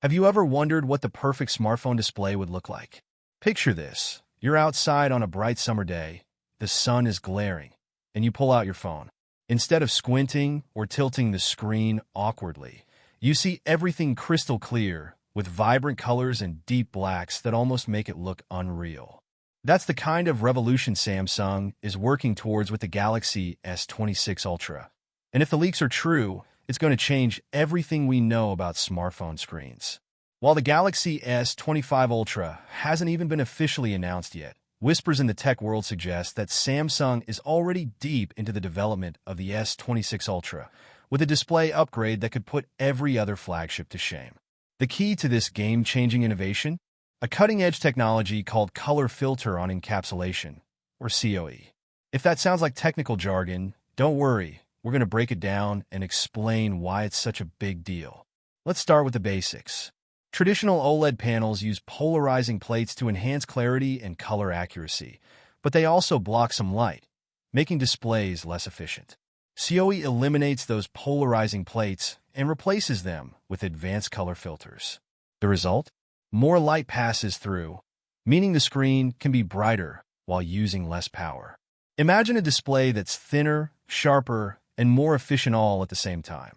Have you ever wondered what the perfect smartphone display would look like? Picture this. You're outside on a bright summer day, the sun is glaring, and you pull out your phone. Instead of squinting or tilting the screen awkwardly, you see everything crystal clear with vibrant colors and deep blacks that almost make it look unreal. That's the kind of revolution Samsung is working towards with the Galaxy S26 Ultra. And if the leaks are true, it's going to change everything we know about smartphone screens. While the Galaxy S25 Ultra hasn't even been officially announced yet, whispers in the tech world suggest that Samsung is already deep into the development of the S26 Ultra, with a display upgrade that could put every other flagship to shame. The key to this game-changing innovation? A cutting-edge technology called color filter on encapsulation, or COE. If that sounds like technical jargon, don't worry. We're going to break it down and explain why it's such a big deal. Let's start with the basics. Traditional OLED panels use polarizing plates to enhance clarity and color accuracy, but they also block some light, making displays less efficient. COE eliminates those polarizing plates and replaces them with advanced color filters. The result? More light passes through, meaning the screen can be brighter while using less power. Imagine a display that's thinner, sharper, and more efficient all at the same time.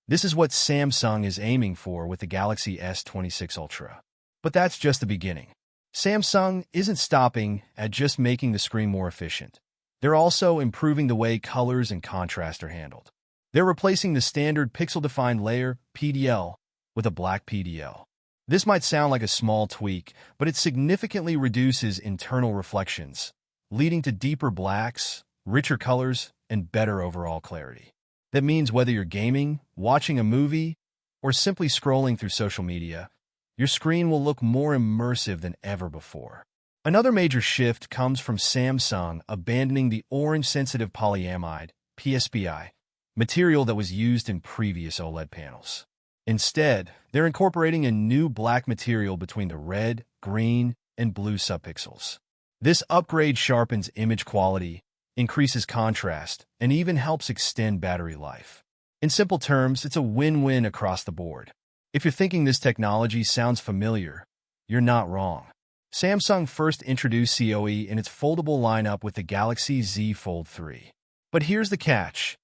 This is what Samsung is aiming for with the Galaxy S26 Ultra. But that's just the beginning. Samsung isn't stopping at just making the screen more efficient. They're also improving the way colors and contrast are handled. They're replacing the standard pixel-defined layer, PDL, with a black PDL. This might sound like a small tweak, but it significantly reduces internal reflections, leading to deeper blacks, richer colors, and better overall clarity. That means whether you're gaming, watching a movie, or simply scrolling through social media, your screen will look more immersive than ever before. Another major shift comes from Samsung abandoning the orange-sensitive polyamide, PSPI, material that was used in previous OLED panels. Instead, they're incorporating a new black material between the red, green, and blue subpixels. This upgrade sharpens image quality, increases contrast, and even helps extend battery life. In simple terms, it's a win-win across the board. If you're thinking this technology sounds familiar, you're not wrong. Samsung first introduced COE in its foldable lineup with the Galaxy Z Fold 3. But here's the catch.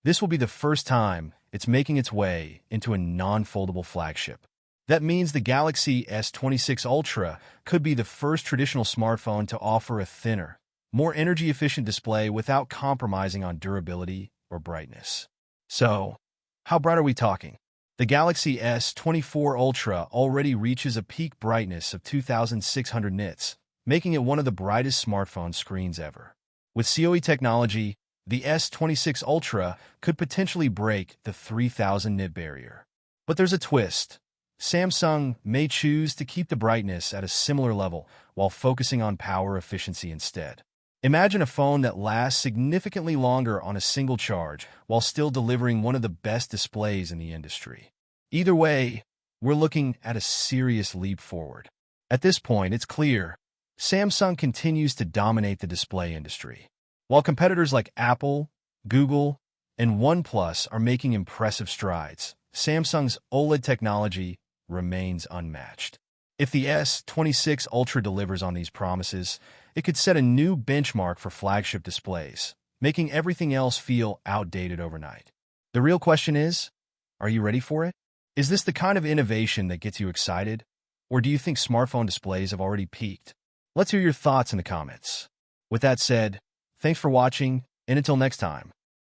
This will be the first time it's making its way into a non-foldable flagship. That means the Galaxy S26 Ultra could be the first traditional smartphone to offer a thinner, more energy-efficient display without compromising on durability or brightness. So, how bright are we talking? The Galaxy S24 Ultra already reaches a peak brightness of 2,600 nits, making it one of the brightest smartphone screens ever. With COE technology, the S26 Ultra could potentially break the 3,000 nit barrier. But there's a twist. Samsung may choose to keep the brightness at a similar level while focusing on power efficiency instead. Imagine a phone that lasts significantly longer on a single charge while still delivering one of the best displays in the industry. Either way, we're looking at a serious leap forward. At this point, it's clear Samsung continues to dominate the display industry. While competitors like Apple, Google, and OnePlus are making impressive strides, Samsung's OLED technology remains unmatched. If the S26 Ultra delivers on these promises, it could set a new benchmark for flagship displays, making everything else feel outdated overnight. The real question is, are you ready for it? Is this the kind of innovation that gets you excited? Or do you think smartphone displays have already peaked? Let's hear your thoughts in the comments. With that said, thanks for watching, and until next time.